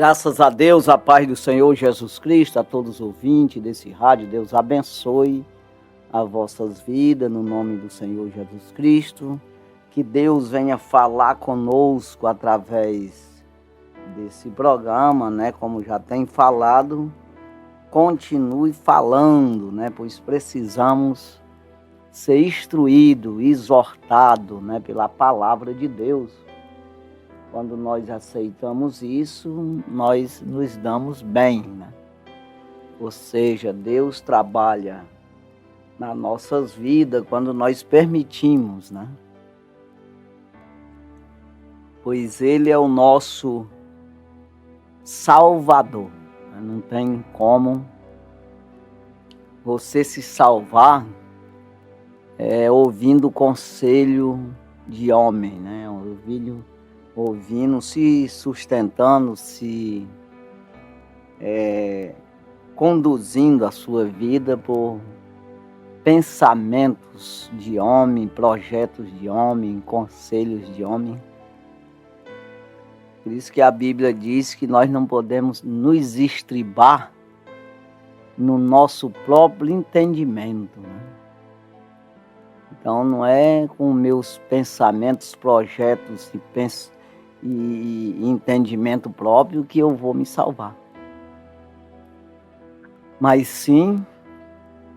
Graças a Deus, a paz do Senhor Jesus Cristo, a todos os ouvintes desse rádio, Deus abençoe as vossas vidas, no nome do Senhor Jesus Cristo. Que Deus venha falar conosco através desse programa, né? Como já tem falado, continue falando, né? Pois precisamos ser instruídos, exortados, né? Pela palavra de Deus. Quando nós aceitamos isso, nós nos damos bem, né? Ou seja, Deus trabalha nas nossas vidas quando nós permitimos, né? Pois Ele é o nosso Salvador. Não tem como você se salvar ouvindo o conselho de homem, né? Ouvindo, se sustentando, se conduzindo a sua vida por pensamentos de homem, projetos de homem, conselhos de homem. Por isso que a Bíblia diz que nós não podemos nos estribar no nosso próprio entendimento, né? Então não é com meus pensamentos, projetos e entendimento próprio que eu vou me salvar. Mas sim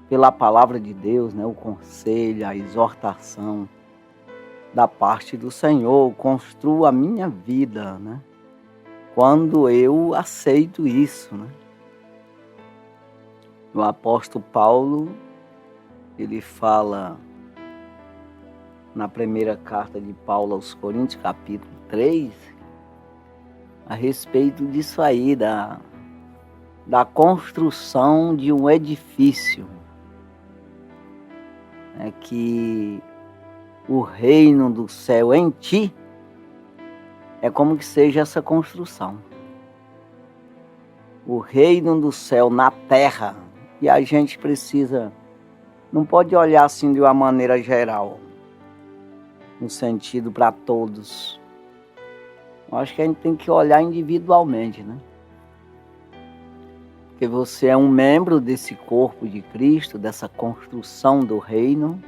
pela palavra de Deus, né? O conselho, a exortação da parte do Senhor, construa a minha vida, né? Quando eu aceito isso, né? O apóstolo Paulo, ele fala na primeira carta de Paulo aos Coríntios, capítulo 3, a respeito disso aí, da construção de um edifício. É que o reino do céu em ti é como que seja essa construção. O reino do céu na terra, e a gente precisa, não pode olhar assim de uma maneira geral, no sentido para todos. Eu acho que a gente tem que olhar individualmente, né? Porque você é um membro desse corpo de Cristo, dessa construção do reino.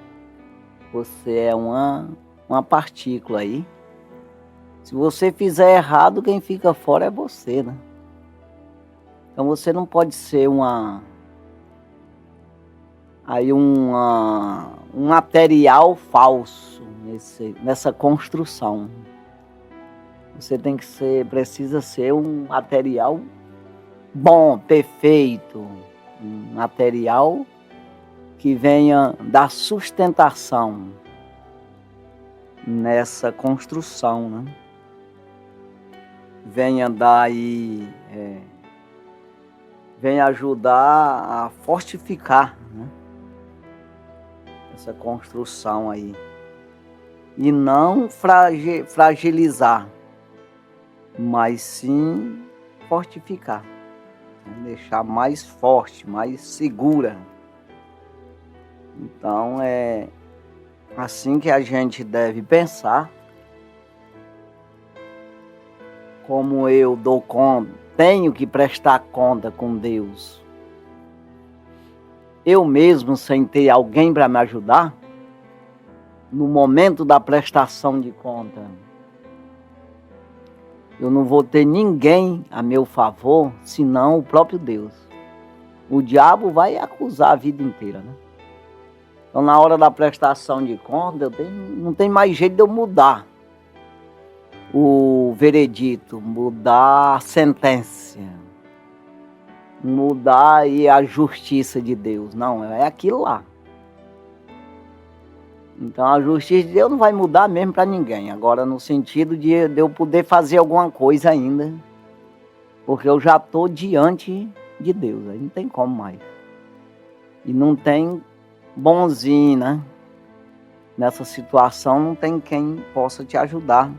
Você é uma partícula aí. Se você fizer errado, quem fica fora é você, né? Então você não pode ser um material falso nessa construção. Você precisa ser um material bom, perfeito, um material que venha dar sustentação nessa construção, né? Venha ajudar a fortificar, né? Essa construção aí. E não fragilizar, mas sim fortificar, né? Deixar mais forte, mais segura. Então é assim que a gente deve pensar. Como eu dou conta, tenho que prestar conta com Deus. Eu mesmo, sem ter alguém para me ajudar, no momento da prestação de conta, eu não vou ter ninguém a meu favor, senão o próprio Deus. O diabo vai acusar a vida inteira, né? Então, na hora da prestação de conta, não tem mais jeito de eu mudar o veredito, mudar a sentença, mudar aí a justiça de Deus. Não, é aquilo lá. Então a justiça de Deus não vai mudar mesmo para ninguém. Agora, no sentido de eu poder fazer alguma coisa ainda, porque eu já estou diante de Deus, aí não tem como mais. E não tem bonzinho, né? Nessa situação não tem quem possa te ajudar,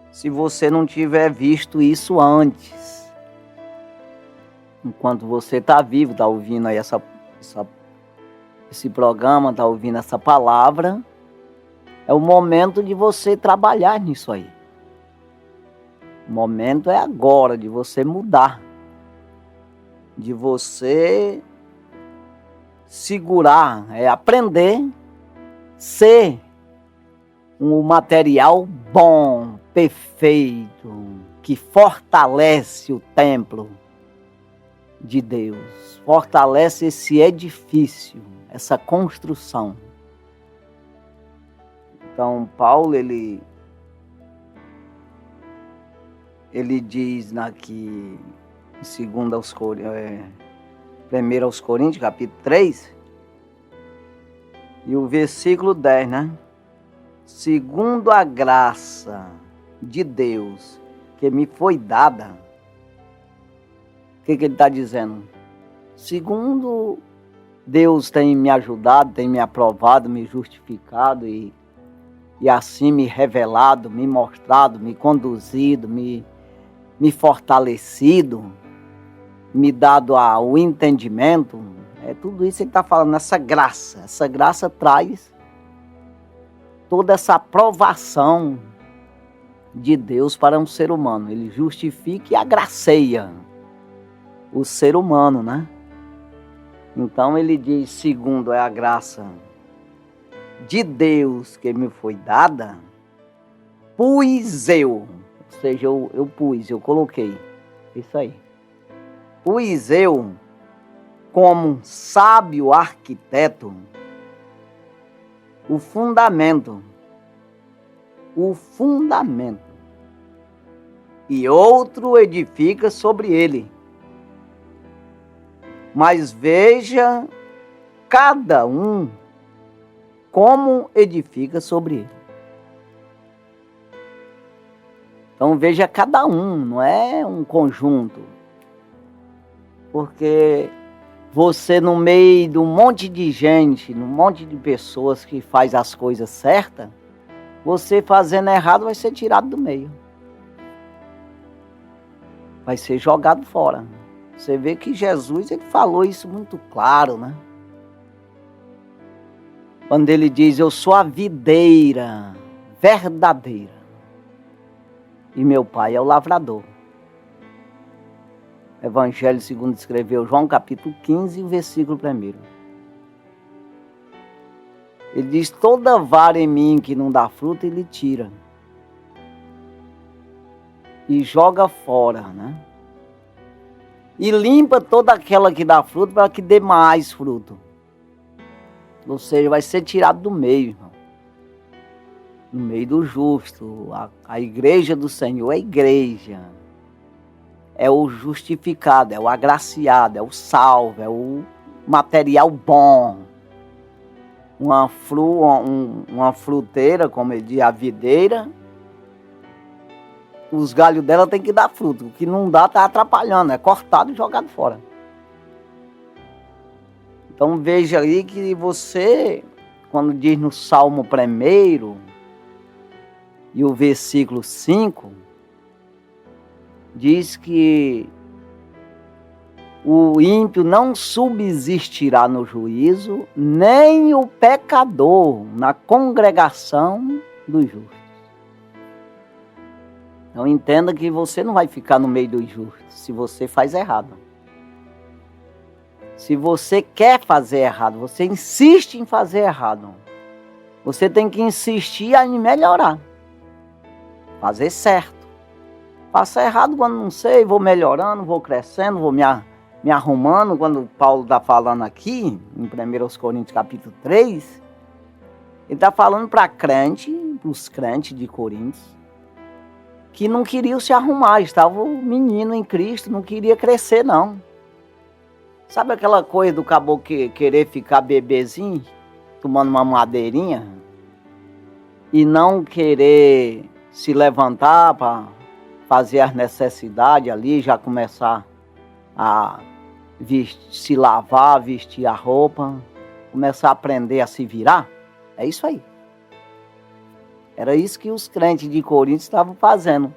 se você não tiver visto isso antes. Enquanto você está vivo, está ouvindo aí esse programa, está ouvindo essa palavra, é o momento de você trabalhar nisso aí. O momento é agora de você mudar, de você segurar, é aprender a ser um material bom, perfeito, que fortalece o templo de Deus, fortalece esse edifício, essa construção. Então, Paulo, ele diz aqui, em 1 aos Coríntios, capítulo 3, e o versículo 10, né? Segundo a graça de Deus que me foi dada. O que ele está dizendo? Segundo Deus tem me ajudado, tem me aprovado, me justificado e assim me revelado, me mostrado, me conduzido, me fortalecido, me dado o entendimento. É tudo isso que ele está falando, essa graça. Essa graça traz toda essa aprovação de Deus para um ser humano. Ele justifica e agraceia o ser humano, né? Então ele diz, segundo é a graça de Deus que me foi dada, pus eu, ou seja, eu coloquei, isso aí. Pus eu, como sábio arquiteto, o fundamento, e outro edifica sobre ele. Mas veja cada um como edifica sobre ele. Então veja cada um, não é um conjunto. Porque você, no meio de um monte de gente, num monte de pessoas que faz as coisas certas, você fazendo errado vai ser tirado do meio. Vai ser jogado fora. Você vê que Jesus, ele falou isso muito claro, né? Quando ele diz, eu sou a videira verdadeira e meu pai é o lavrador. Evangelho segundo escreveu João, capítulo 15, versículo 1. Ele diz, toda vara em mim que não dá fruto, ele tira. E joga fora, né? E limpa toda aquela que dá fruto para que dê mais fruto. Ou seja, vai ser tirado do meio, irmão. No meio do justo. A igreja do Senhor é a igreja. É o justificado, é o agraciado, é o salvo, é o material bom. Uma fruteira, como ele diz, a videira, os galhos dela tem que dar fruto. O que não dá está atrapalhando, é cortado e jogado fora. Então veja aí que você, quando diz no Salmo 1 e o versículo 5, diz que o ímpio não subsistirá no juízo, nem o pecador na congregação dos justos. Então entenda que você não vai ficar no meio dos justos se você faz errado. Se você quer fazer errado, você insiste em fazer errado, você tem que insistir em melhorar. Fazer certo. Faça errado quando não sei, vou melhorando, vou crescendo, vou me arrumando. Quando Paulo está falando aqui, em 1 Coríntios capítulo 3, ele está falando para os crentes de Coríntios, que não queriam se arrumar, estava o menino em Cristo, não queria crescer não. Sabe aquela coisa do caboclo querer ficar bebezinho, tomando uma madeirinha, e não querer se levantar para fazer as necessidades ali, já começar a se lavar, vestir a roupa, começar a aprender a se virar? É isso aí. Era isso que os crentes de Corinto estavam fazendo.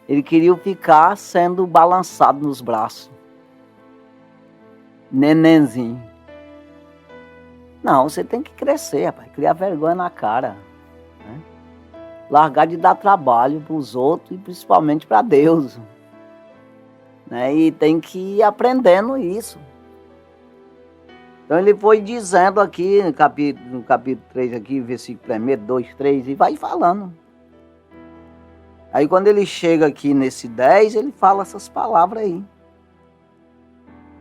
Eles queriam ficar sendo balançados nos braços. Nenenzinho. Não, você tem que crescer, rapaz. Criar vergonha na cara. Né? largar de dar trabalho para os outros e principalmente para Deus, né? E tem que ir aprendendo isso. Então ele foi dizendo aqui no capítulo 3, aqui, versículo 1, 2, 3, e vai falando. Aí quando ele chega aqui nesse 10, ele fala essas palavras aí.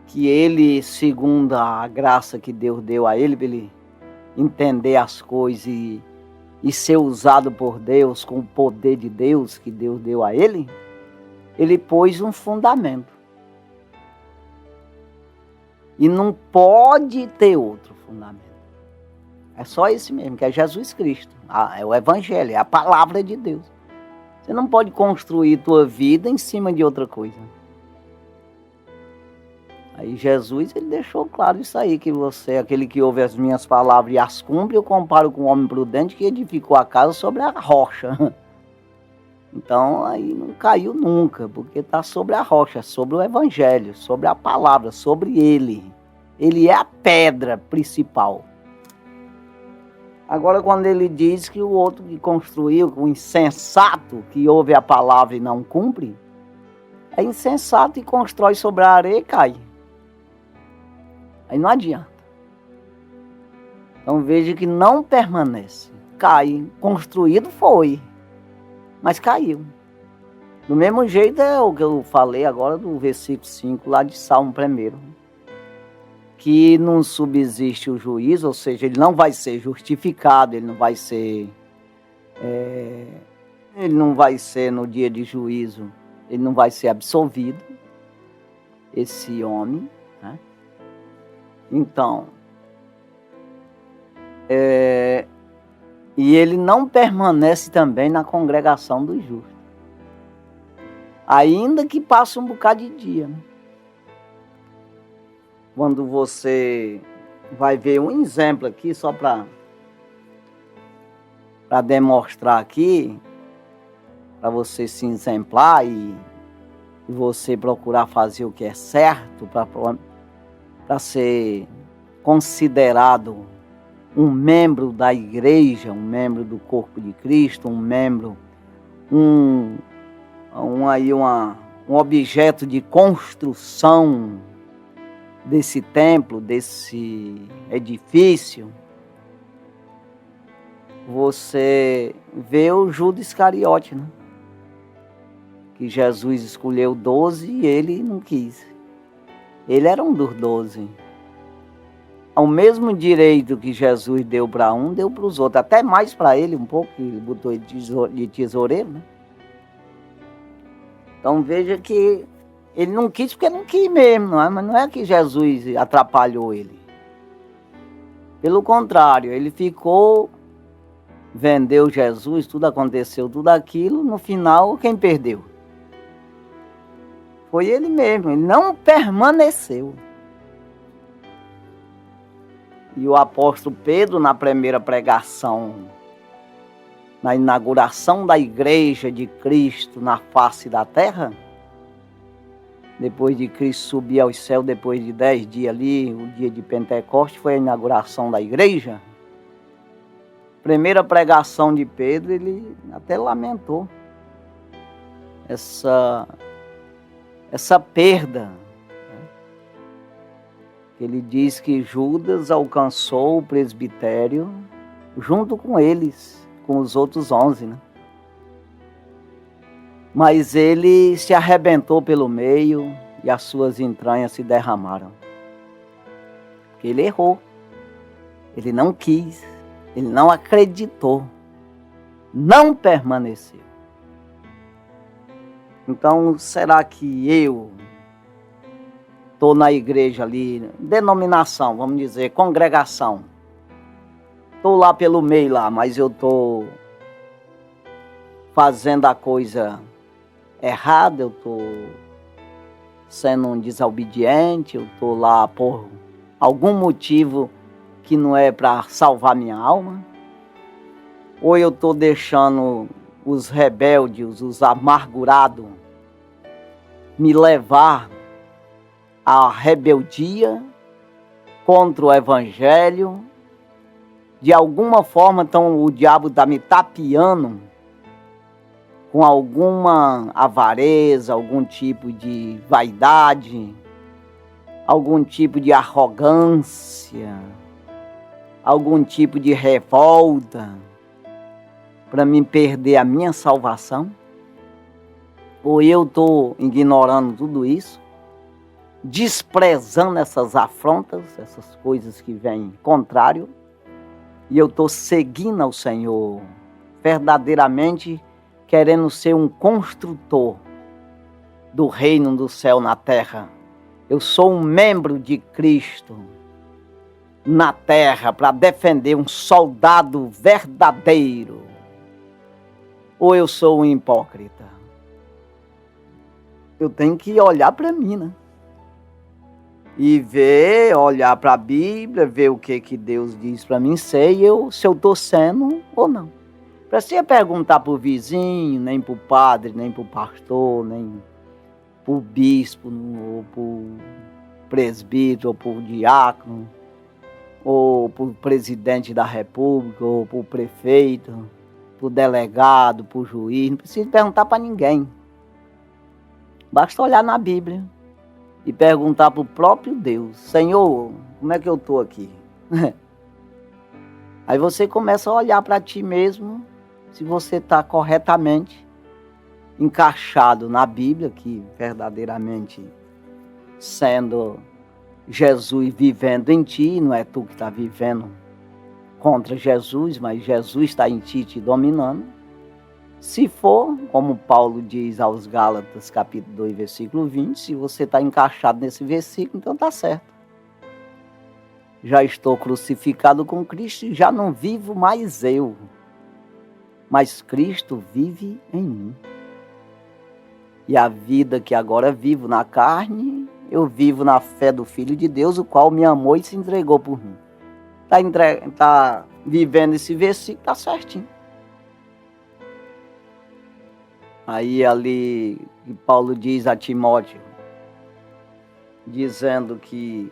Que ele, segundo a graça que Deus deu a ele, para ele entender as coisas e ser usado por Deus, com o poder de Deus que Deus deu a ele pôs um fundamento. E não pode ter outro fundamento. É só esse mesmo, que é Jesus Cristo. É o Evangelho, é a palavra de Deus. Você não pode construir tua vida em cima de outra coisa. Aí Jesus, ele deixou claro isso aí, que você, aquele que ouve as minhas palavras e as cumpre, eu comparo com o homem prudente que edificou a casa sobre a rocha. Então aí não caiu nunca, porque está sobre a rocha, sobre o Evangelho, sobre a palavra, sobre ele. Ele é a pedra principal. Agora quando ele diz que o outro que construiu, o insensato que ouve a palavra e não cumpre, é insensato e constrói sobre a areia e cai. Aí não adianta. Então veja que não permanece. Cai. Construído foi, mas caiu. Do mesmo jeito é o que eu falei agora do versículo 5 lá de Salmo 1. Que não subsiste o juízo, ou seja, ele não vai ser justificado, ele não vai ser no dia de juízo, ele não vai ser absolvido, esse homem, né? Então, e ele não permanece também na congregação dos justos, ainda que passe um bocado de dia, né? Quando você vai ver um exemplo aqui, só para demonstrar aqui, para você se exemplar e você procurar fazer o que é certo, para ser considerado um membro da igreja, um membro do corpo de Cristo, um objeto de construção desse templo, desse edifício. Você vê o Judas Iscariote, né? Que Jesus escolheu 12 e ele não quis. Ele era um dos 12. O mesmo direito que Jesus deu para um, deu para os outros. Até mais para ele um pouco, que ele botou ele de tesoureiro, né? Então veja que ele não quis porque não quis mesmo, não é? Mas não é que Jesus atrapalhou ele. Pelo contrário, ele ficou, vendeu Jesus, tudo aconteceu, tudo aquilo. No final, quem perdeu? Foi ele mesmo, ele não permaneceu. E o apóstolo Pedro, na primeira pregação, na inauguração da igreja de Cristo na face da terra, depois de Cristo subir aos céus, depois de 10 dias ali, o dia de Pentecostes, foi a inauguração da igreja. Primeira pregação de Pedro, ele até lamentou essa perda. Ele diz que Judas alcançou o presbitério junto com eles, com os outros 11, né? Mas ele se arrebentou pelo meio e as suas entranhas se derramaram. Porque ele errou. Ele não quis. Ele não acreditou. Não permaneceu. Então, será que eu estou na igreja ali, denominação, vamos dizer, congregação. Estou lá pelo meio lá, mas eu estou fazendo a coisa errada, eu estou sendo um desobediente, eu estou lá por algum motivo que não é para salvar minha alma, ou eu estou deixando os rebeldes, os amargurados, me levar à rebeldia contra o Evangelho. De alguma forma, então, o diabo está me tapeando com alguma avareza, algum tipo de vaidade, algum tipo de arrogância, algum tipo de revolta, para me perder a minha salvação? Ou eu estou ignorando tudo isso, desprezando essas afrontas, essas coisas que vêm contrário, e eu estou seguindo ao Senhor, verdadeiramente querendo ser um construtor do reino do céu na terra. Eu sou um membro de Cristo na terra para defender um soldado verdadeiro. Ou eu sou um hipócrita? Eu tenho que olhar para mim, né? E ver, olhar para a Bíblia, ver o que Deus diz para mim, se eu estou sendo ou não. Para você perguntar para o vizinho, nem para o padre, nem para o pastor, nem para o bispo, ou para o presbítero, ou para o diácono, ou para o presidente da república, ou para o prefeito, para o delegado, para o juiz. Não precisa perguntar para ninguém. Basta olhar na Bíblia e perguntar para o próprio Deus: Senhor, como é que eu estou aqui? Aí você começa a olhar para ti mesmo, se você está corretamente encaixado na Bíblia, que verdadeiramente sendo Jesus vivendo em ti, não é tu que está vivendo contra Jesus, mas Jesus está em ti te dominando. Se for, como Paulo diz aos Gálatas, capítulo 2, versículo 20, se você está encaixado nesse versículo, então está certo. Já estou crucificado com Cristo e já não vivo mais eu, mas Cristo vive em mim. E a vida que agora vivo na carne, eu vivo na fé do Filho de Deus, o qual me amou e se entregou por mim. Está vivendo esse versículo, está certinho. Aí ali Paulo diz a Timóteo, dizendo que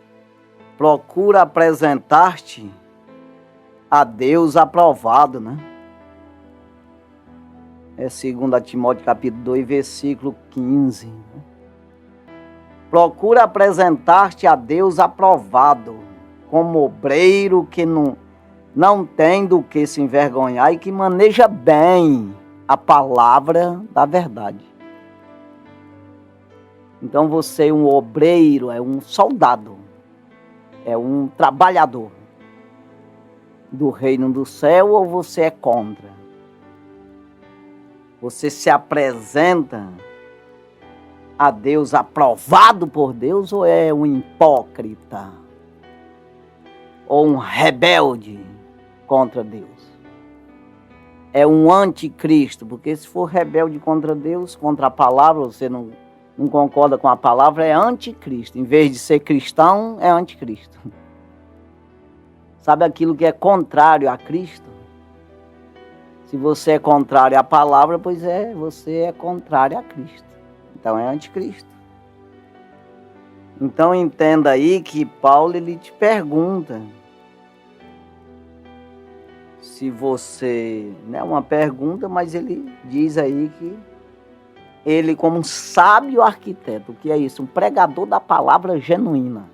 procura apresentar-te a Deus aprovado, né? É 2 Timóteo capítulo 2, versículo 15. Né? Procura apresentar-te a Deus aprovado, como obreiro que não tem do que se envergonhar e que maneja bem a palavra da verdade. Então você é um obreiro, é um soldado, é um trabalhador do reino do céu, ou você é contra? Você se apresenta a Deus aprovado por Deus, ou é um hipócrita? Ou um rebelde contra Deus? É um anticristo, porque se for rebelde contra Deus, contra a palavra, você não concorda com a palavra, é anticristo. Em vez de ser cristão, é anticristo. Sabe aquilo que é contrário a Cristo? Se você é contrário à palavra, pois você é contrário a Cristo. Então é anticristo. Então entenda aí que Paulo ele te pergunta se você, não é uma pergunta, mas ele diz aí que ele, como um sábio arquiteto, o que é isso? Um pregador da palavra genuína.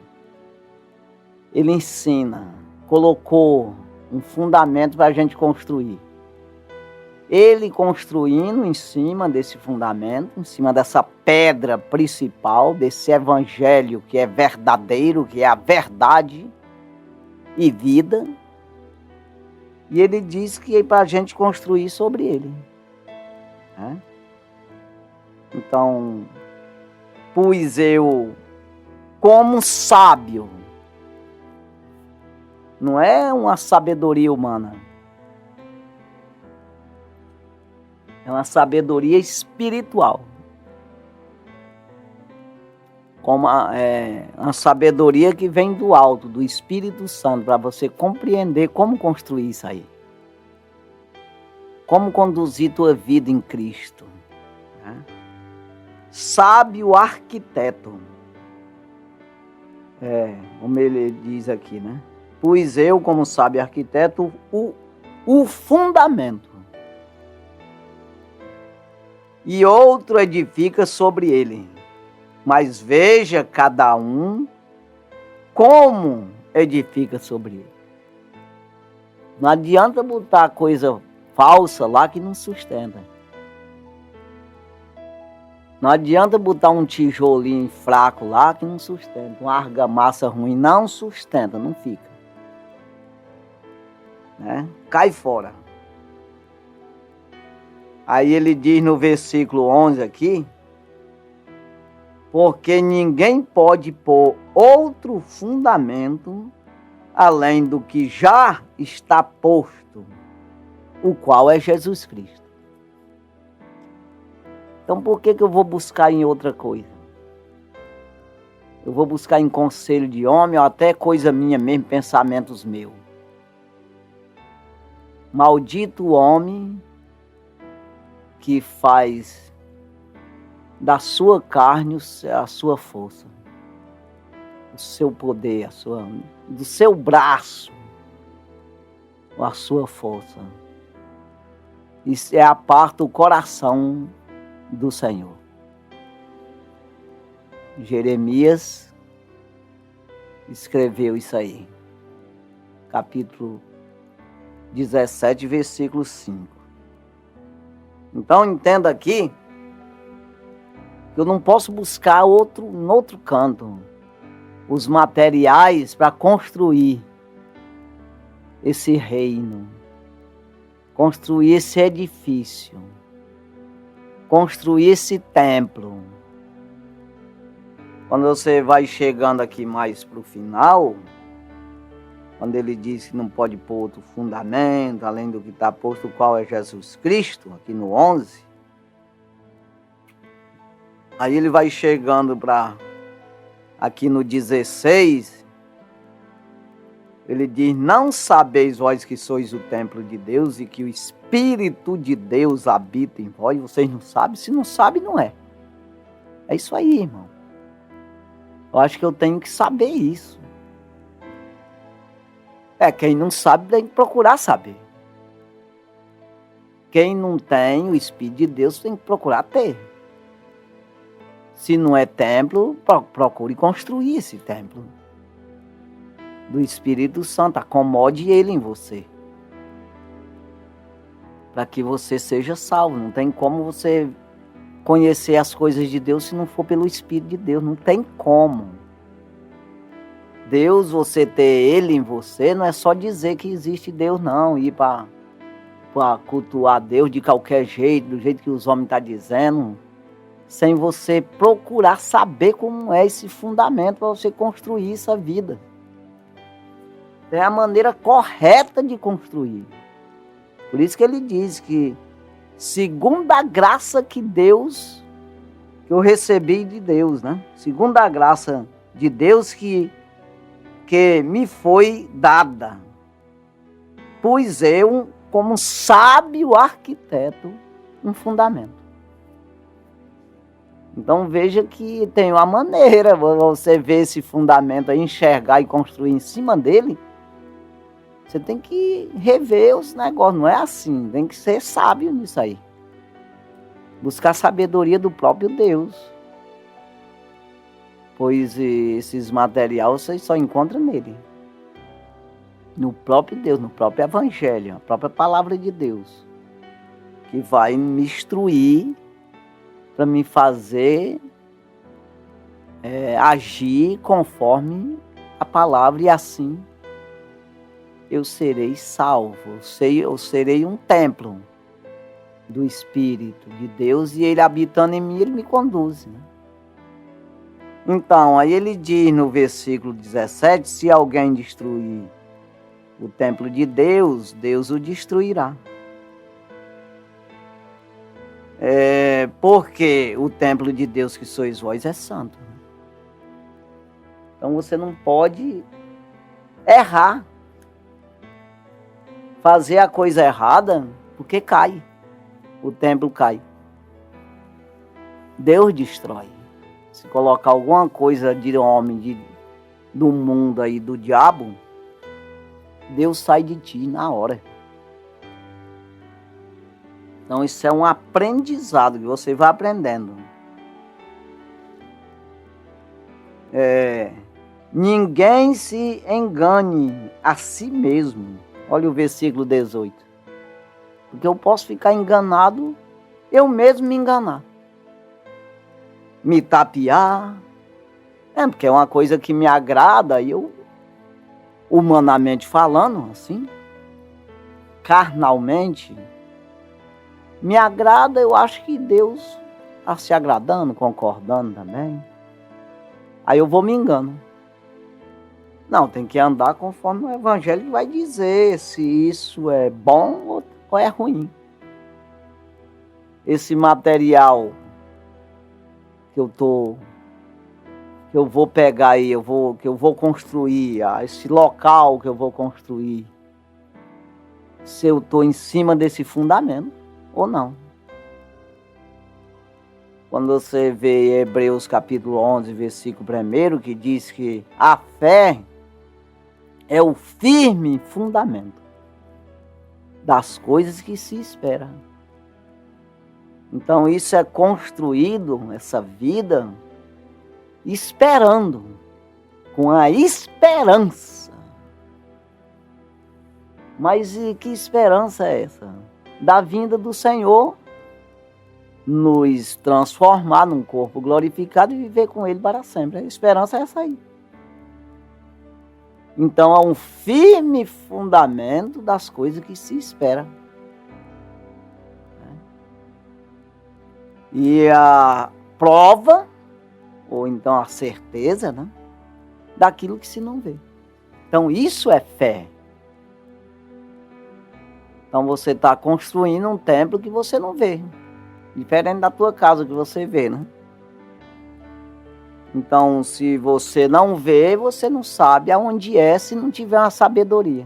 Ele ensina, colocou um fundamento para a gente construir. Ele construindo em cima desse fundamento, em cima dessa pedra principal, desse evangelho que é verdadeiro, que é a verdade e vida. E ele diz que é para a gente construir sobre ele. Né? Então, pus eu como sábio. Não é uma sabedoria humana. É uma sabedoria espiritual. Como uma sabedoria que vem do alto, do Espírito Santo, para você compreender como construir isso aí. Como conduzir tua vida em Cristo. Né? Sábio arquiteto. Como ele diz aqui, né? Pus eu, como sábio arquiteto, o fundamento. e outro edifica sobre ele. Mas veja cada um como edifica sobre ele. Não adianta botar coisa falsa lá que não sustenta. Não adianta botar um tijolinho fraco lá que não sustenta. Uma argamassa ruim não sustenta, não fica. Né? Cai fora. Aí ele diz no versículo 11 aqui, porque ninguém pode pôr outro fundamento além do que já está posto, o qual é Jesus Cristo. Então por que eu vou buscar em outra coisa? Eu vou buscar em conselho de homem ou até coisa minha mesmo, pensamentos meus. Maldito o homem que faz da sua carne a sua força, o seu poder, do seu braço, a sua força. Isso é a parte do coração do Senhor. Jeremias escreveu isso aí, capítulo 17, versículo 5. Então entenda aqui que eu não posso buscar em outro canto os materiais para construir esse reino, construir esse edifício, construir esse templo. Quando você vai chegando aqui mais para o final, quando ele diz que não pode pôr outro fundamento, além do que está posto, o qual é Jesus Cristo, aqui no 11, aí ele vai chegando para aqui no 16, ele diz, não sabeis vós que sois o templo de Deus e que o Espírito de Deus habita em vós? Vocês não sabem? Se não sabe, não é. É isso aí, irmão. Eu acho que eu tenho que saber isso. Quem não sabe tem que procurar saber. Quem não tem o Espírito de Deus tem que procurar ter. Se não é templo, procure construir esse templo do Espírito Santo. Acomode ele em você, para que você seja salvo. Não tem como você conhecer as coisas de Deus se não for pelo Espírito de Deus. Não tem como. Deus, você ter ele em você, não é só dizer que existe Deus, não. Ir para cultuar Deus de qualquer jeito, do jeito que os homens estão dizendo, sem você procurar saber como é esse fundamento para você construir essa vida. É a maneira correta de construir. Por isso que ele diz que, segundo a graça que eu recebi de Deus, né? Segundo a graça de Deus que me foi dada, pus eu, como sábio arquiteto, um fundamento. Então veja que tem uma maneira, você ver esse fundamento aí, enxergar e construir em cima dele. Você tem que rever os negócios, não é assim, tem que ser sábio nisso aí. Buscar a sabedoria do próprio Deus. Pois esses materiais você só encontra nele. No próprio Deus, no próprio Evangelho, a própria Palavra de Deus. Que vai me instruir para me fazer agir conforme a palavra, e assim eu serei salvo. Eu serei um templo do Espírito de Deus, e ele habitando em mim, ele me conduz, né? Então, aí ele diz no versículo 17, se alguém destruir o templo de Deus, Deus o destruirá. Porque o templo de Deus que sois vós é santo. Então você não pode errar, fazer a coisa errada, porque cai, o templo cai. Deus destrói. Se colocar alguma coisa de homem, do mundo aí, do diabo, Deus sai de ti na hora. Então isso é um aprendizado que você vai aprendendo. Ninguém se engane a si mesmo. Olha o versículo 18. Porque eu posso ficar enganado, eu mesmo me enganar. Me tapear. Porque é uma coisa que me agrada, e eu, humanamente falando, assim, carnalmente, me agrada, eu acho que Deus está se agradando, concordando também. Aí eu vou me engano. Não, tem que andar conforme o Evangelho vai dizer se isso é bom ou é ruim. Esse material que eu vou pegar aí, que eu vou construir, esse local que eu vou construir, se eu estou em cima desse fundamento ou não. Quando você vê Hebreus capítulo 11, versículo 1, que diz que a fé é o firme fundamento das coisas que se esperam. Então isso é construído, essa vida, esperando, com a esperança. Mas e que esperança é essa? Da vinda do Senhor, nos transformar num corpo glorificado e viver com Ele para sempre. A esperança é essa aí. Então, há um firme fundamento das coisas que se espera. E a prova, ou então a certeza, né, daquilo que se não vê. Então, isso é fé. Então, você está construindo um templo que você não vê. Diferente da tua casa que você vê, né? Então, se você não vê, você não sabe aonde é se não tiver uma sabedoria.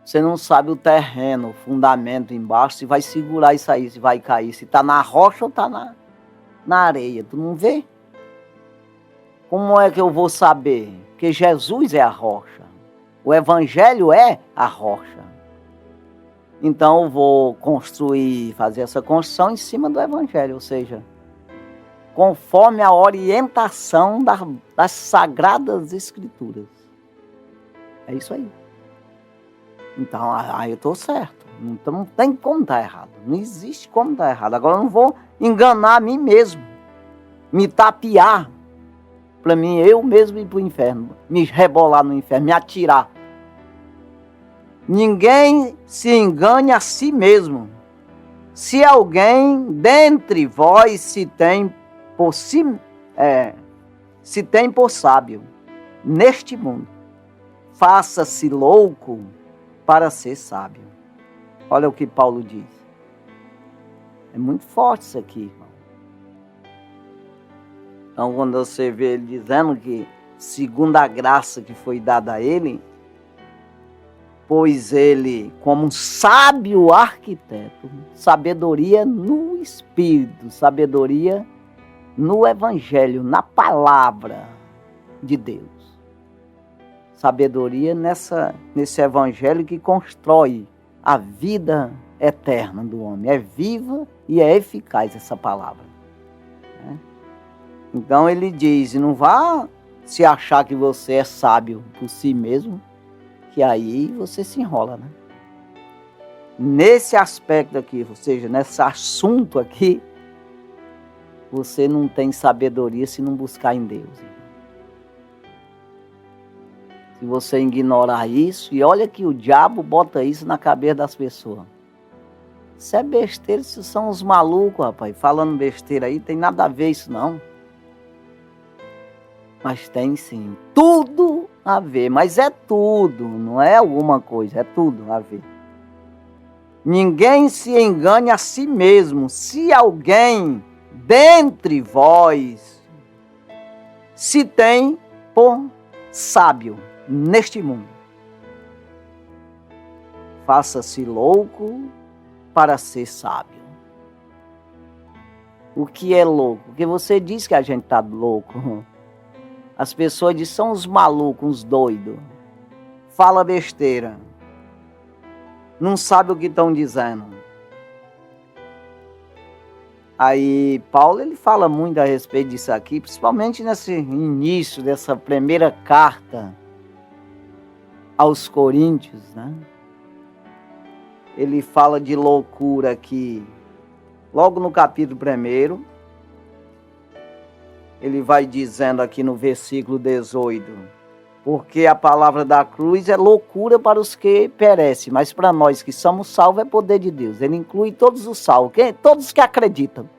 Você não sabe o terreno, o fundamento embaixo, se vai segurar isso aí, se vai cair, se está na rocha ou está na areia. Tu não vê? Como é que eu vou saber? Porque Jesus é a rocha. O Evangelho é a rocha. Então eu vou construir, fazer essa construção em cima do Evangelho, ou seja, conforme a orientação das Sagradas Escrituras. É isso aí. Então, aí eu estou certo. Então não tem como estar errado. Não existe como estar errado. Agora eu não vou enganar a mim mesmo. Me tapear. Para mim, eu mesmo ir para o inferno. Me rebolar no inferno, me atirar. Ninguém se engane a si mesmo. Se alguém dentre vós se tem por sábio neste mundo, faça-se louco para ser sábio. Olha o que Paulo diz. É muito forte isso aqui, irmão. Então, quando você vê ele dizendo que, segundo a graça que foi dada a ele, pois ele, como um sábio arquiteto, sabedoria no Espírito, sabedoria no Evangelho, na palavra de Deus. Sabedoria nesse Evangelho que constrói a vida eterna do homem. É viva e é eficaz essa palavra. Né? Então ele diz, não vá se achar que você é sábio por si mesmo, que aí você se enrola, né? Nesse aspecto aqui, ou seja, nesse assunto aqui, você não tem sabedoria se não buscar em Deus. Se você ignorar isso, e olha que o diabo bota isso na cabeça das pessoas. Isso é besteira, isso são os malucos, rapaz, falando besteira aí, tem nada a ver isso não. Mas tem sim, tudo a ver, mas é tudo, não é alguma coisa, é tudo a ver. Ninguém se engane a si mesmo. Se alguém dentre vós se tem por sábio neste mundo, faça-se louco para ser sábio. O que é louco? Porque você diz que a gente está louco. As pessoas dizem, são uns malucos, uns doidos. Fala besteira. não sabem o que estão dizendo. Aí Paulo ele fala muito a respeito disso aqui, principalmente nesse início dessa primeira carta aos Coríntios, né? Ele fala de loucura aqui, logo no capítulo 1, ele vai dizendo aqui no versículo 18, porque a palavra da cruz é loucura para os que perecem, mas para nós que somos salvos é poder de Deus. Ele inclui todos os salvos, todos que acreditam.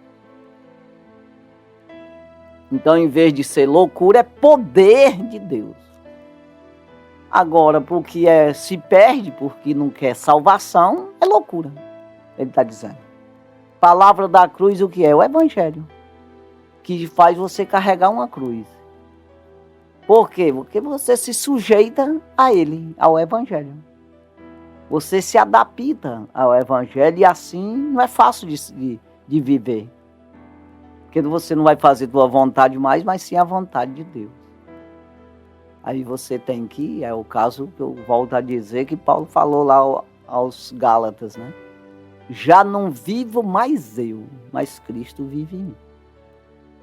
Então, em vez de ser loucura, é poder de Deus. Agora, porque se perde, porque não quer salvação, é loucura. Ele está dizendo. Palavra da cruz, o que é? O evangelho. Que faz você carregar uma cruz. Por quê? Porque você se sujeita a ele, ao evangelho. Você se adapta ao evangelho e assim não é fácil de viver. Porque você não vai fazer tua vontade mais, mas sim a vontade de Deus. Aí você tem que, é o caso que eu volto a dizer, que Paulo falou lá aos Gálatas, né? Já não vivo mais eu, mas Cristo vive em mim.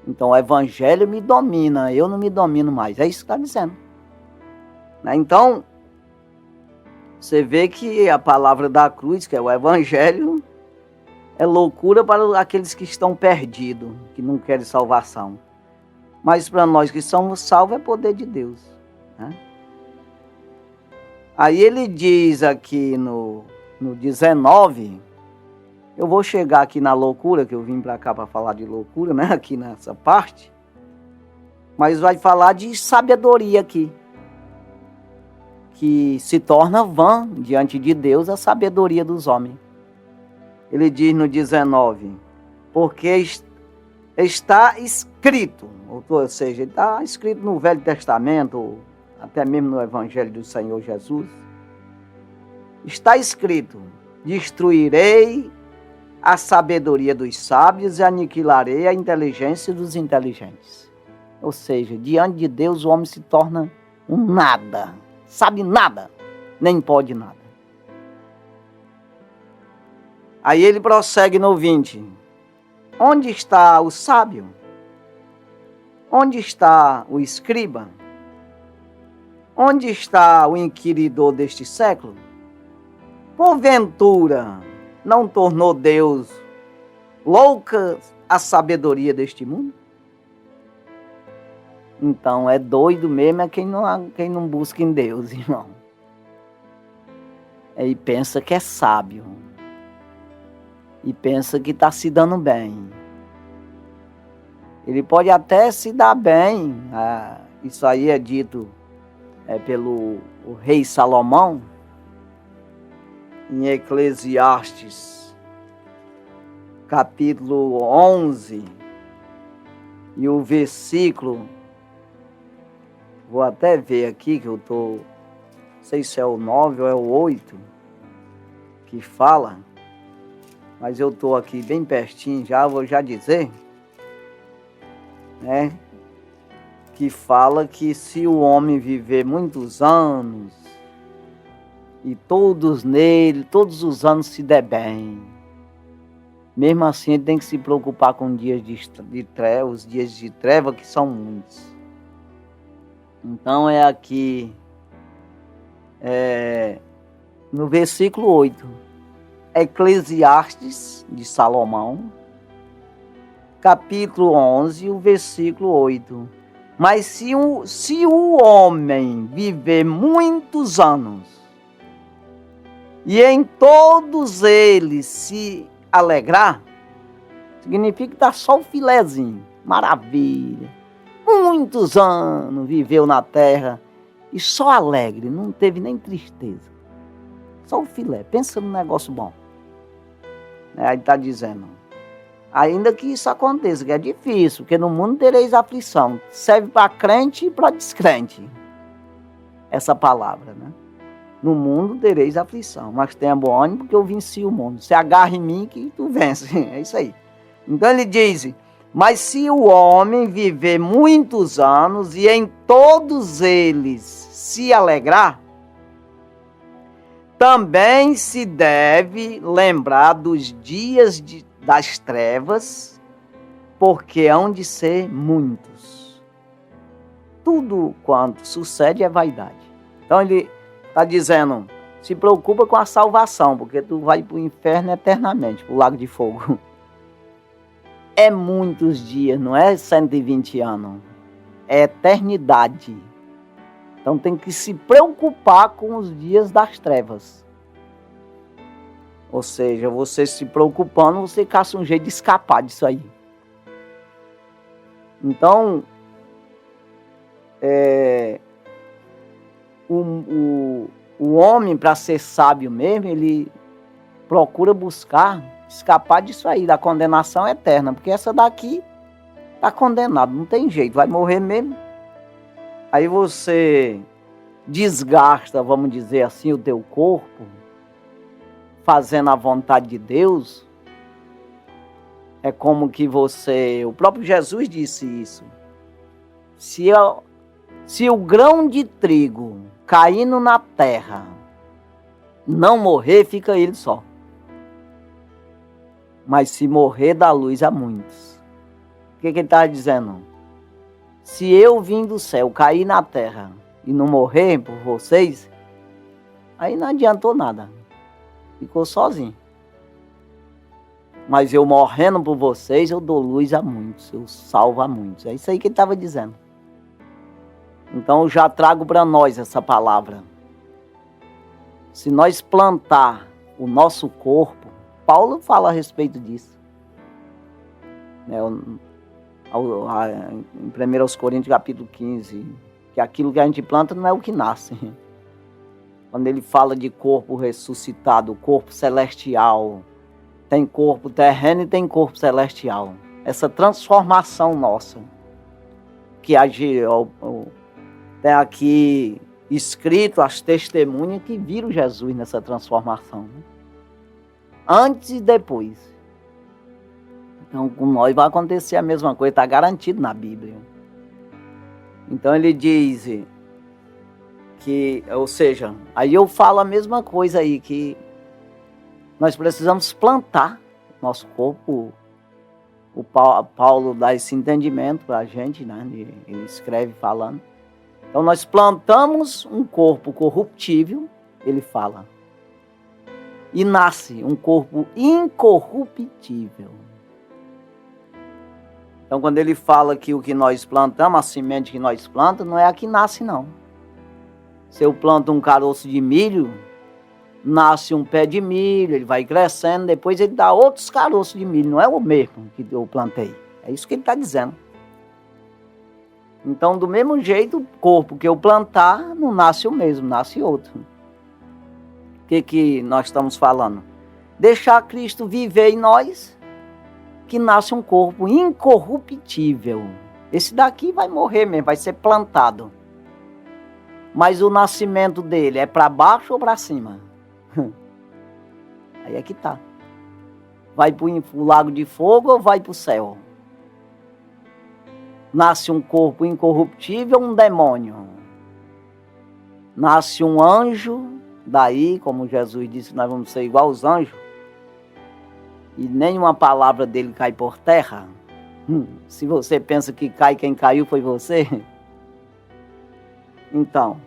Então o evangelho me domina, eu não me domino mais. É isso que está dizendo. Então, você vê que a palavra da cruz, que é o evangelho, é loucura para aqueles que estão perdidos, que não querem salvação. Mas para nós que somos salvos é poder de Deus. Né? Aí ele diz aqui no 19... Eu vou chegar aqui na loucura, que eu vim para cá para falar de loucura, né? Aqui nessa parte. Mas vai falar de sabedoria aqui. Que se torna vã diante de Deus a sabedoria dos homens. Ele diz no 19, porque está escrito, ou seja, está escrito no Velho Testamento, ou até mesmo no Evangelho do Senhor Jesus. Está escrito, destruirei a sabedoria dos sábios e aniquilarei a inteligência dos inteligentes. Ou seja, diante de Deus o homem se torna um nada, sabe nada, nem pode nada. Aí ele prossegue no 20. Onde está o sábio? Onde está o escriba? Onde está o inquiridor deste século? Porventura, não tornou Deus louca a sabedoria deste mundo? Então é doido mesmo é quem não busca em Deus, irmão. E pensa que é sábio. E pensa que está se dando bem. Ele pode até se dar bem. Isso aí é dito pelo rei Salomão. Em Eclesiastes, capítulo 11, e o versículo, vou até ver aqui que eu não sei se é o 9 ou é o 8, que fala, mas eu estou aqui bem pertinho já, vou já dizer, né, que fala que se o homem viver muitos anos, e todos os anos se der bem. Mesmo assim, ele tem que se preocupar com dias de treva, os dias de treva que são muitos. Então é aqui, no versículo 8, Eclesiastes de Salomão, capítulo 11, o versículo 8. Mas se o homem viver muitos anos, e em todos eles se alegrar, significa que está só o filezinho, maravilha. Muitos anos viveu na terra e só alegre, não teve nem tristeza. Só o filé, pensa num negócio bom. Aí está dizendo, ainda que isso aconteça, que é difícil, porque no mundo tereis aflição. Serve para crente e para descrente, essa palavra, né? No mundo tereis aflição, mas tenha bom ânimo, porque eu venci o mundo. Se agarra em mim que tu vence. É isso aí. Então ele diz, mas se o homem viver muitos anos e em todos eles se alegrar, também se deve lembrar dos dias das trevas, porque hão de ser muitos. Tudo quanto sucede é vaidade. Então ele está dizendo, se preocupa com a salvação, porque tu vai para o inferno eternamente, para o lago de fogo. É muitos dias, não é 120 anos. É eternidade. Então tem que se preocupar com os dias das trevas. Ou seja, você se preocupando, você caça um jeito de escapar disso aí. Então, o homem, para ser sábio mesmo, ele procura buscar escapar disso aí, da condenação eterna, porque essa daqui está condenada, não tem jeito, vai morrer mesmo. Aí você desgasta, vamos dizer assim, o teu corpo, fazendo a vontade de Deus. É como que o próprio Jesus disse isso. Se o grão de trigo caindo na terra não morrer, fica ele só. Mas se morrer, dá luz a muitos. O que ele está dizendo? Se eu vim do céu, cair na terra e não morrer por vocês, aí não adiantou nada. Ficou sozinho. Mas eu morrendo por vocês, eu dou luz a muitos, eu salvo a muitos. É isso aí que ele estava dizendo. Então eu já trago para nós essa palavra. Se nós plantar o nosso corpo, Paulo fala a respeito disso. Em 1 Coríntios capítulo 15, que aquilo que a gente planta não é o que nasce. Quando ele fala de corpo ressuscitado, corpo celestial, tem corpo terreno e tem corpo celestial. Essa transformação nossa, que tem aqui escrito as testemunhas que viram Jesus nessa transformação, né? Antes e depois. Então com nós vai acontecer a mesma coisa, está garantido na Bíblia. Então ele diz que, ou seja, aí eu falo a mesma coisa aí, que nós precisamos plantar nosso corpo. O Paulo dá esse entendimento para a gente, né? Ele escreve falando. Então nós plantamos um corpo corruptível, ele fala, e nasce um corpo incorruptível. Então quando ele fala que o que nós plantamos, a semente que nós plantamos, não é a que nasce não. Se eu planto um caroço de milho, nasce um pé de milho, ele vai crescendo, depois ele dá outros caroços de milho, não é o mesmo que eu plantei. É isso que ele está dizendo. Então, do mesmo jeito, o corpo que eu plantar, não nasce o mesmo, nasce outro. O que nós estamos falando? Deixar Cristo viver em nós, que nasce um corpo incorruptível. Esse daqui vai morrer mesmo, vai ser plantado. Mas o nascimento dele é para baixo ou para cima? Aí é que tá. Vai para o lago de fogo ou vai para o céu? Nasce um corpo incorruptível ou um demônio? Nasce um anjo, daí, como Jesus disse, nós vamos ser igual aos anjos. E nenhuma palavra dele cai por terra. Se você pensa que cai, quem caiu foi você. Então,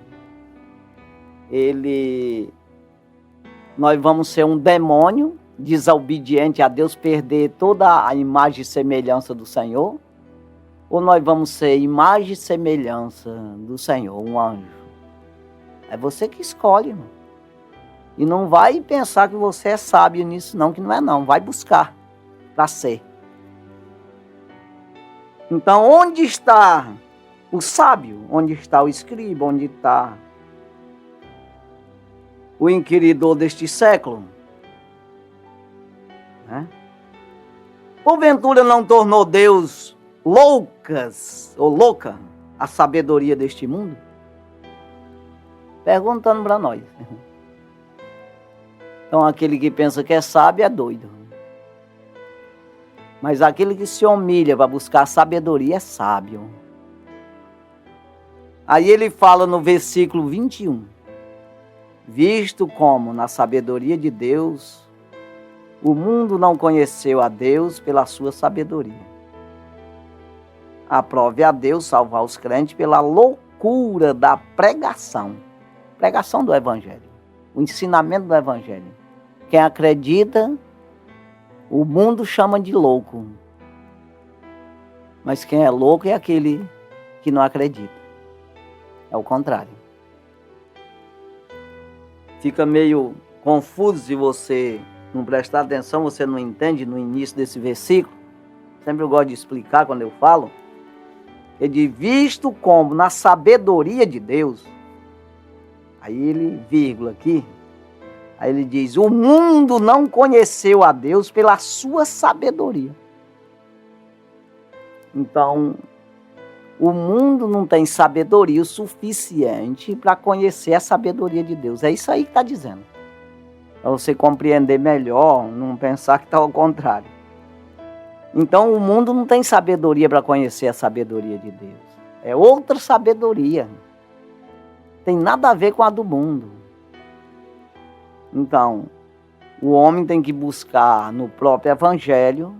nós vamos ser um demônio, desobediente a Deus, perder toda a imagem e semelhança do Senhor. Ou nós vamos ser imagem e semelhança do Senhor, um anjo. É você que escolhe, irmão. E não vai pensar que você é sábio nisso não, que não é não. Vai buscar para ser. Então, onde está o sábio? Onde está o escriba? Onde está o inquiridor deste século? Porventura não tornou Deus loucas ou louca a sabedoria deste mundo? Perguntando para nós. Então aquele que pensa que é sábio é doido. Mas aquele que se humilha para buscar sabedoria é sábio. Aí ele fala no versículo 21. visto como, na sabedoria de Deus, o mundo não conheceu a Deus pela sua sabedoria. Aprove a Deus salvar os crentes pela loucura da pregação do Evangelho, o ensinamento do Evangelho. Quem acredita, o mundo chama de louco. Mas quem é louco é aquele que não acredita. É o contrário. Fica meio confuso se você não prestar atenção, você não entende no início desse versículo. Sempre eu gosto de explicar quando eu falo. É de visto como na sabedoria de Deus. Aí ele, vírgula aqui. Aí ele diz, o mundo não conheceu a Deus pela sua sabedoria. Então, o mundo não tem sabedoria o suficiente para conhecer a sabedoria de Deus. É isso aí que está dizendo. Para você compreender melhor, não pensar que está ao contrário. Então, o mundo não tem sabedoria para conhecer a sabedoria de Deus. É outra sabedoria. Tem nada a ver com a do mundo. Então, o homem tem que buscar no próprio Evangelho.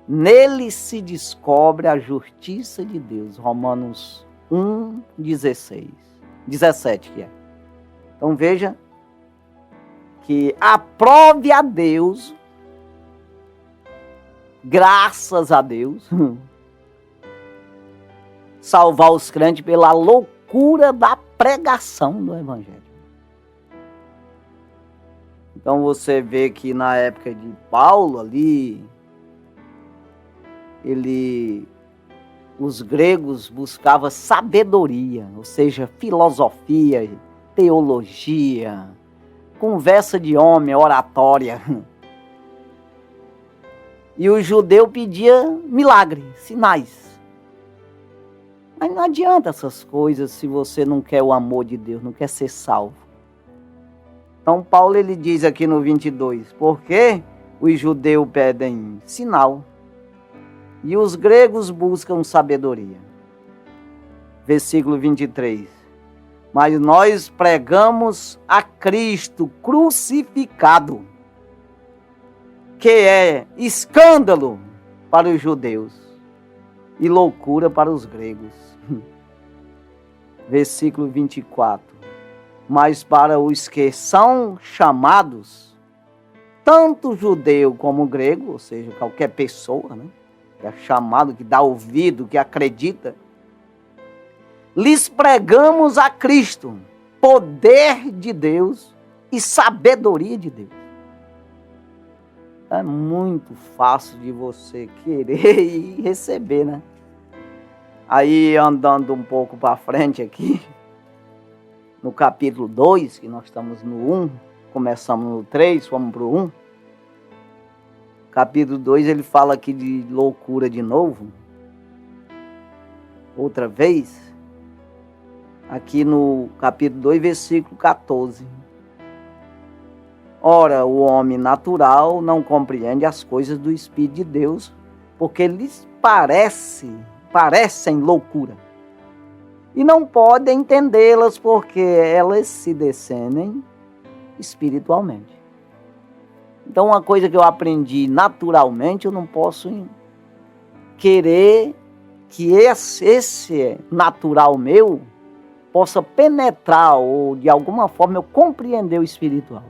Nele se descobre a justiça de Deus. Romanos 1:17 que é. Então veja que aprove a Deus, graças a Deus, salvar os crentes pela loucura da pregação do Evangelho. Então você vê que na época de Paulo ali, os gregos buscavam sabedoria, ou seja, filosofia, teologia, conversa de homem, oratória. E o judeu pedia milagre, sinais. Mas não adianta essas coisas se você não quer o amor de Deus, não quer ser salvo. Então Paulo ele diz aqui no 22, porque os judeus pedem sinal e os gregos buscam sabedoria. Versículo 23. Mas nós pregamos a Cristo crucificado, que é escândalo para os judeus e loucura para os gregos. Versículo 24. Mas para os que são chamados, tanto judeu como grego, ou seja, qualquer pessoa, né, que é chamado, que dá ouvido, que acredita, lhes pregamos a Cristo, poder de Deus e sabedoria de Deus. É muito fácil de você querer e receber, né? Aí, andando um pouco para frente aqui, no capítulo 2, que nós estamos no 1, começamos no 3, fomos para o 1. Capítulo 2, ele fala aqui de loucura de novo. Outra vez. Aqui no capítulo 2, versículo 14. Ora, o homem natural não compreende as coisas do Espírito de Deus, porque lhes parecem loucura. E não podem entendê-las, porque elas se discernem espiritualmente. Então, uma coisa que eu aprendi naturalmente, eu não posso querer que esse natural meu possa penetrar ou, de alguma forma, eu compreender o espiritual.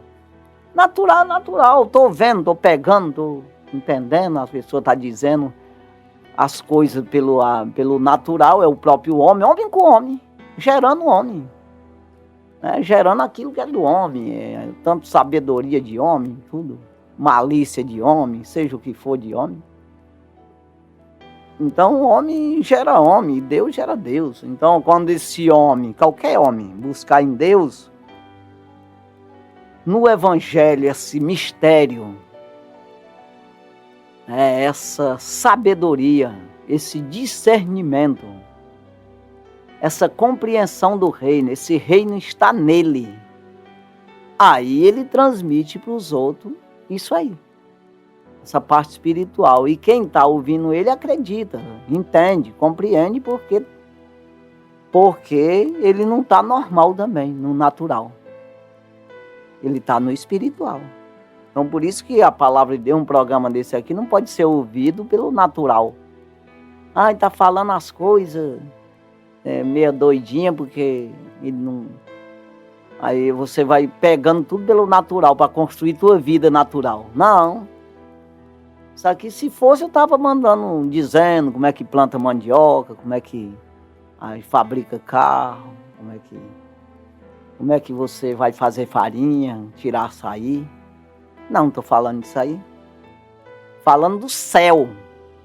Natural, natural. Estou vendo, estou pegando, estou entendendo. As pessoas estão dizendo as coisas pelo natural, é o próprio homem com homem, gerando homem. Gerando aquilo que é do homem, tanto sabedoria de homem, tudo, malícia de homem, seja o que for de homem. Então o homem gera homem, Deus gera Deus. Então quando esse homem, qualquer homem, buscar em Deus, no Evangelho, esse mistério, essa sabedoria, esse discernimento, essa compreensão do reino, esse reino está nele. Aí ele transmite para os outros isso aí, essa parte espiritual. E quem está ouvindo ele acredita, entende, compreende, porque ele não está normal também, no natural. Ele está no espiritual. Então, por isso que a palavra de Deus, um programa desse aqui, não pode ser ouvido pelo natural. Ah, ele está falando as coisas meia doidinha, porque ele não... Aí você vai pegando tudo pelo natural, para construir tua vida natural. Não. Isso aqui, se fosse, eu estava mandando, dizendo como é que planta mandioca, como é que aí fabrica carro, como é que você vai fazer farinha, tirar açaí. Não estou falando disso aí. Falando do céu.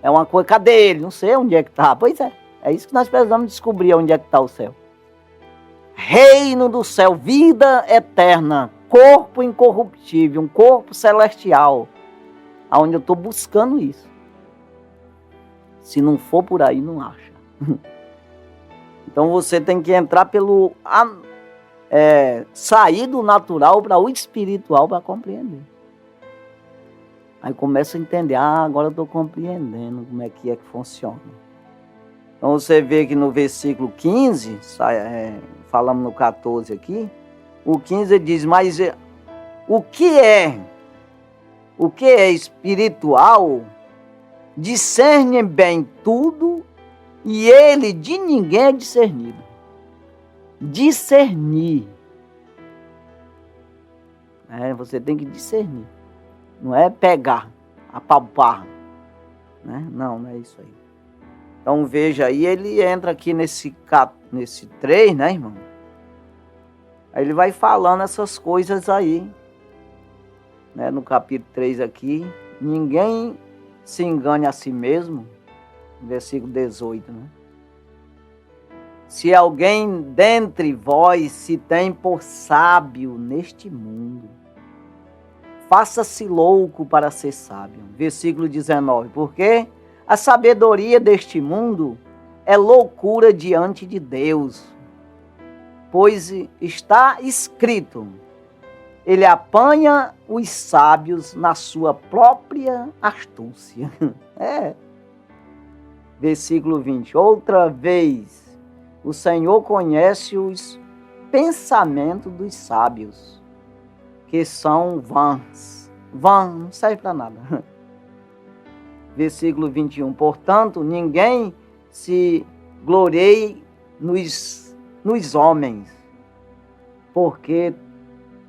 É uma coisa, cadê ele? Não sei onde é que está. Pois é, é isso que nós precisamos descobrir, onde é que está o céu. Reino do céu, vida eterna, corpo incorruptível, um corpo celestial, aonde eu estou buscando isso. Se não for por aí, não acha. Então você tem que entrar pelo... sair do natural para o espiritual para compreender. Aí começa a entender, agora eu estou compreendendo como é que funciona. Então você vê que no versículo 15, falamos no 14 aqui, o 15 diz, mas o que é espiritual, discerne bem tudo, e ele de ninguém é discernido. Discernir. Você tem que discernir. Não é pegar, apalpar. Né? Não é isso aí. Então veja aí, ele entra aqui nesse 3, né, irmão? Aí ele vai falando essas coisas aí. Né? No capítulo 3 aqui. Ninguém se engane a si mesmo. Versículo 18, né? Se alguém dentre vós se tem por sábio neste mundo, faça-se louco para ser sábio. Versículo 19. Porque a sabedoria deste mundo é loucura diante de Deus. Pois está escrito, ele apanha os sábios na sua própria astúcia. Versículo 20. Outra vez, o Senhor conhece os pensamentos dos sábios, que são vãs. Vã, não serve para nada. Versículo 21. Portanto, ninguém se glorie nos homens, porque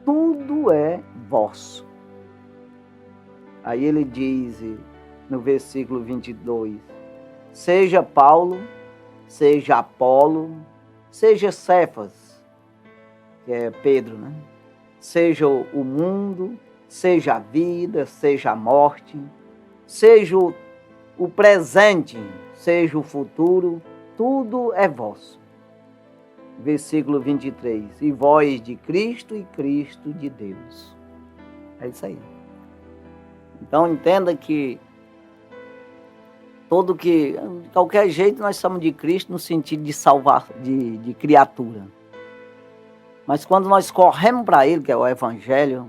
tudo é vosso. Aí ele diz no versículo 22, seja Paulo, seja Apolo, seja Cefas, que é Pedro, né? Seja o mundo, seja a vida, seja a morte, seja o presente, seja o futuro, tudo é vosso. Versículo 23. E vós de Cristo e Cristo de Deus. É isso aí. Então entenda que de qualquer jeito nós somos de Cristo no sentido de salvar, de criatura. Mas quando nós corremos para Ele, que é o Evangelho,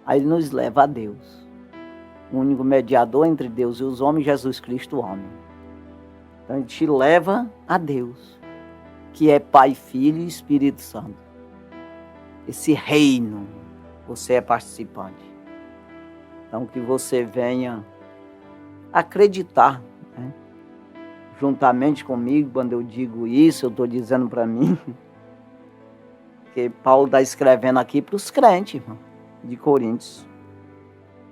aí Ele nos leva a Deus. O único mediador entre Deus e os homens, Jesus Cristo, o homem. Então Ele te leva a Deus, que é Pai, Filho e Espírito Santo. Esse reino, você é participante. Então que você venha acreditar, né? Juntamente comigo, quando eu digo isso, eu estou dizendo para mim, que Paulo está escrevendo aqui para os crentes, irmão, de Coríntios,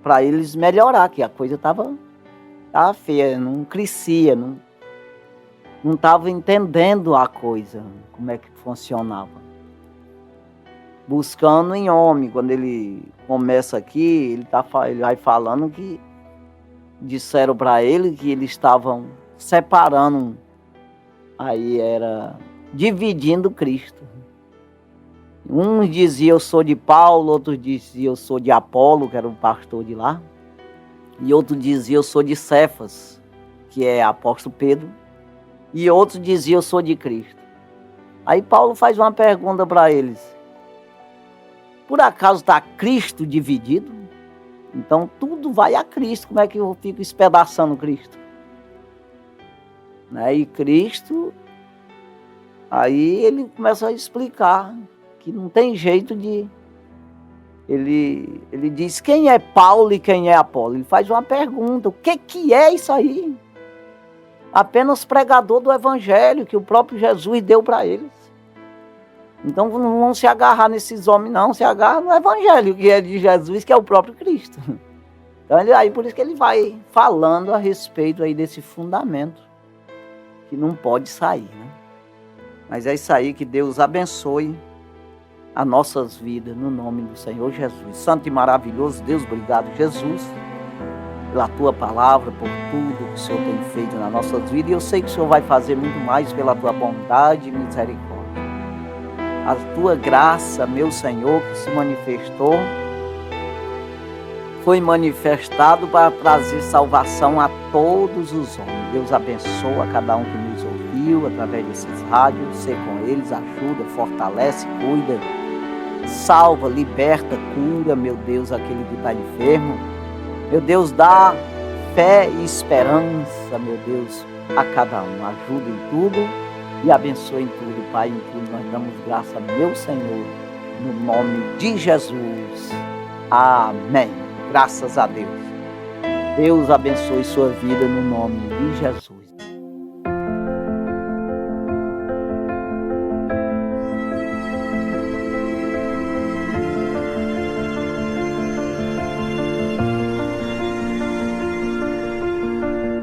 para eles melhorar, que a coisa estava feia, não crescia, não estava entendendo a coisa, como é que funcionava. Buscando em homem, quando ele começa aqui, ele vai falando que disseram para ele que eles estavam separando, aí era dividindo Cristo. Uns diziam eu sou de Paulo, outros diziam eu sou de Apolo, que era o pastor de lá, e outros diziam eu sou de Cefas, que é apóstolo Pedro, e outros diziam eu sou de Cristo. Aí Paulo faz uma pergunta para eles: por acaso está Cristo dividido? Então tudo vai a Cristo. Como é que eu fico espedaçando Cristo? Né? E Cristo, aí ele começa a explicar que não tem jeito de ele diz quem é Paulo e quem é Apolo. Ele faz uma pergunta, o que é isso aí? Apenas pregador do evangelho que o próprio Jesus deu para eles. Então não vão se agarrar nesses homens não, se agarra no evangelho que é de Jesus, que é o próprio Cristo. Então aí por isso que ele vai falando a respeito aí desse fundamento que não pode sair, né? Mas é isso aí, que Deus abençoe as nossas vidas no nome do Senhor Jesus. Santo e maravilhoso Deus, obrigado Jesus pela tua palavra, por tudo que o Senhor tem feito nas nossas vidas, e eu sei que o Senhor vai fazer muito mais pela tua bondade e misericórdia. A tua graça, meu Senhor, que se manifestou, foi manifestado para trazer salvação a todos os homens. Deus abençoa cada um que nos ouviu através desses rádios, ser com eles, ajuda, fortalece, cuida, salva, liberta, cura, meu Deus, aquele que está enfermo. Meu Deus, dá fé e esperança, meu Deus, a cada um. Ajuda em tudo e abençoa em tudo, Pai, em tudo. Nós damos graça, meu Senhor, no nome de Jesus. Amém. Graças a Deus. Deus abençoe sua vida no nome de Jesus.